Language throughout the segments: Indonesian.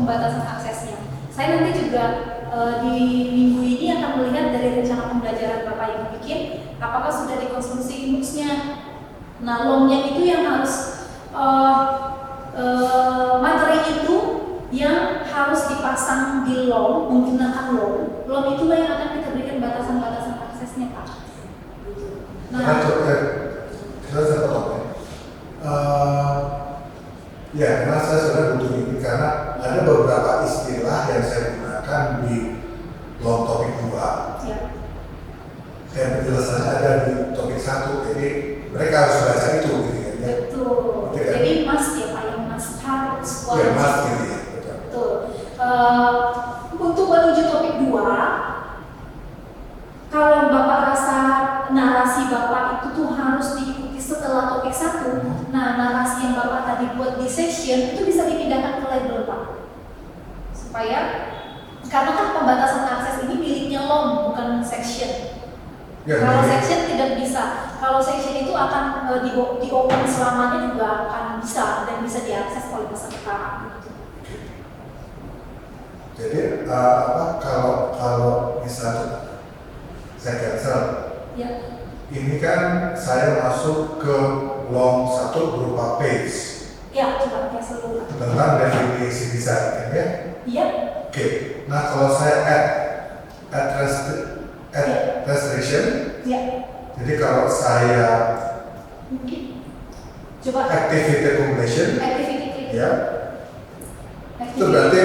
pembatasan aksesnya. Saya nanti juga di minggu ini akan melihat dari rencana pembelajaran Bapak yang bikin, apakah sudah dikonsumsi MOOCs-nya. Nah, LOM-nya itu yang harus materi itu yang harus dipasang di LOM, menggunakan LOM. LOM itulah yang akan kita berikan batasan-batasan aksesnya, Pak. Nah, kita saya potong ya, karena saya sudah butuh ini karena ada beberapa istilah yang saya gunakan di LOM topik 2. Ya. Yang penjelasannya ada di topik 1, jadi mereka harus baca itu gitu kan. Betul. Gitu, kan? Jadi must ya Pak, yang must harus. Ya, must gitu ya. Betul. Untuk menuju topik 2, kalau Bapak rasa narasi Bapak itu tuh harus diikuti setelah topik 1, nah narasi yang Bapak tadi buat di section itu bisa dipindahkan ke label Pak. Supaya, karena kan pembatasan akses ini miliknya LOM, bukan section. Ya, Kalau jadi, section tidak bisa. Kalau section itu akan di open selamanya juga akan bisa dan bisa diakses oleh peserta. jadi kalau misalnya saya cancel, Ya. ini kan saya masuk ke LOM 1 berupa page Ya, coba cancel dulu. tentang definisi desain, kan ya? Iya. Oke. Nah, kalau saya add restriction, Ya. jadi kalau saya Coba activity completion, activity klik. ya, itu Activity. berarti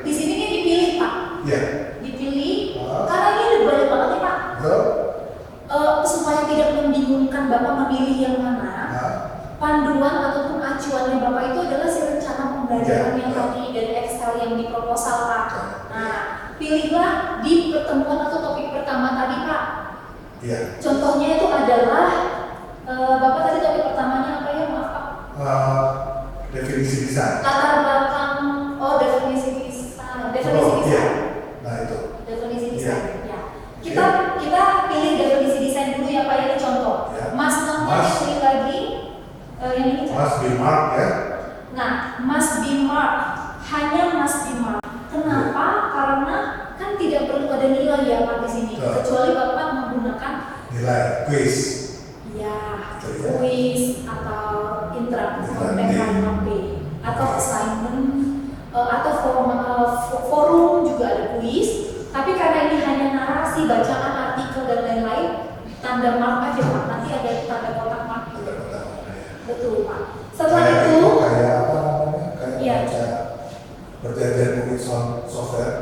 Di sini ini dipilih Pak. ya, Dipilih. Karena ini ada banyak banget nih Pak. betul. Supaya tidak membingungkan Bapak memilih yang mana. Nah, Panduan ataupun acuannya Bapak itu adalah si rencana pembelajaran Ya. yang tadi dari Excel yang di proposal Pak. Nah, pilihlah di pertemuan atau topik pertama tadi Pak. ya, Contohnya itu adalah Bapak tadi topik pertamanya apa ya, maaf Pak? definisi desain. Latar belakang, definisi desain. Definisi Oh, iya. desain. Nah, itu. Definisi Iya. desain. Ya. Kita pilih definisi desain dulu ya Pak, ini contoh. Ya. Mas namanya Mas. pilih lagi yang ini. Must be marked, ya. Nah, must be marked, hanya must be marked. Kenapa? Karena kan tidak perlu ada nilai ya Pak di sini, Betul. kecuali Bapak menggunakan Nilai quiz. ya Betul, ya. quiz atau interaktif Interaktif. PK5P atau assignment atau forum juga ada quiz. Tapi karena ini hanya narasi, bacaan, artikel dan lain-lain, tanda mark aja Pak. Nanti ada tanda kotak mark. Betul Pak. Setelah Kayak itu, kayak apa namanya? Kayak Iya. baca perjanjian mungkin software.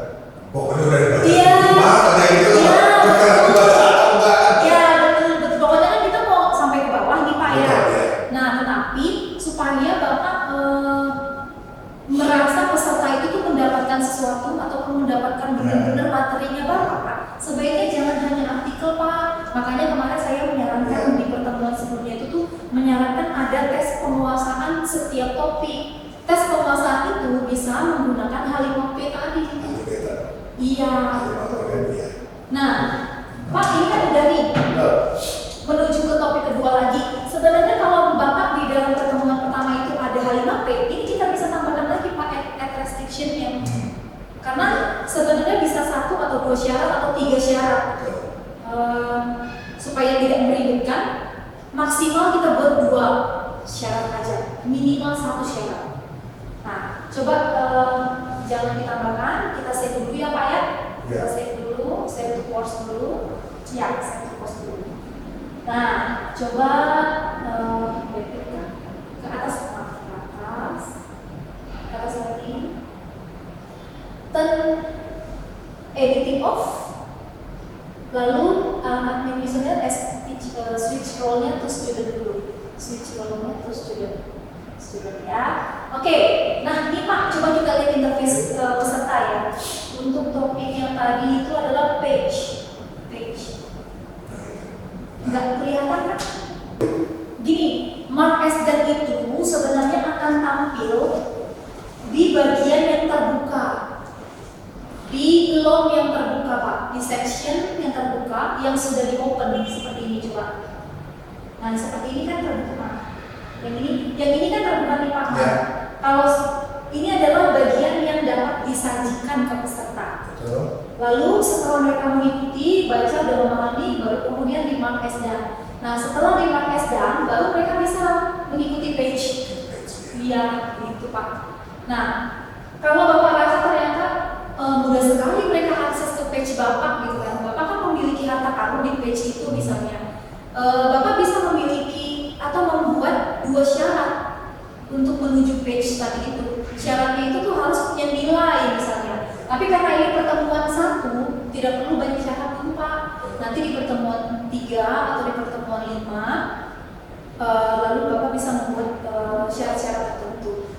Pokoknya udah dibaca. Iya. Ada itu. Iya. Bukan dibaca atau enggak? ya betul. Pokoknya kan kita mau sampai ke bawah nih Pak ya. Betul, ya. Nah, tetapi supaya Bapak merasa peserta itu tuh mendapatkan sesuatu ataupun mendapatkan benar-benar materinya Bapak, Pak, sebaiknya jangan hanya artikel Pak. Makanya kemarin saya menyarankan di pertemuan sebelumnya itu tuh menyarankan ada tes penguasaan setiap topik. Tes penguasaan itu bisa menggunakan H5P tadi. Nanti beta. Iya. Iya. Nah, Pak ini kan udah nih menuju ke topik kedua lagi. Sebenarnya kalau Bapak di dalam pertemuan pertama itu ada H5P, ini kita bisa tambahkan lagi Pak add restriction-nya. Karena sebenarnya bisa 1 atau 2 syarat atau 3 syarat. Supaya tidak meributkan, maksimal kita buat 2 syarat aja, minimal 1 syarat. Nah, coba jangan ditambahkan, kita save dulu ya Pak ya. Kita save dulu, save to course dulu. Ya, save to course dulu. Nah, coba ke atas lagi. Turn editing off. Lalu admin usernya switch role-nya to student dulu. Switch role-nya to student ya. Oke, nah ini Pak, coba kita lihat interface peserta ya. Untuk topik yang tadi itu adalah page. Nggak kelihatan kan? Gini, mark as dan itu sebenarnya akan tampil di bagian yang terbuka, di LOM yang terbuka Pak, di section yang terbuka yang sudah di open seperti ini coba. Nah seperti ini kan terbuka. Yang ini kan terbuka nih Pak. Ya. Kalau ini adalah bagian yang dapat disajikan ke peserta. Betul. Lalu setelah mereka mengikuti, baca dan memahami, baru kemudian di mark as done. Nah setelah di mark as done, baru mereka bisa mengikuti page. Iya, gitu Pak. Nah, kalau Bapak rasa ternyata mudah sekali mereka akses ke page Bapak gitu kan. Bapak kan memiliki harta karun di page itu misalnya. Bapak bisa memiliki atau membuat 2 syarat untuk menuju page tadi itu. Syaratnya itu tuh harus punya nilai misalnya. Tapi karena ini pertemuan 1, tidak perlu banyak syarat tuh Pak. Nanti di pertemuan 3 atau di pertemuan 5, lalu Bapak bisa membuat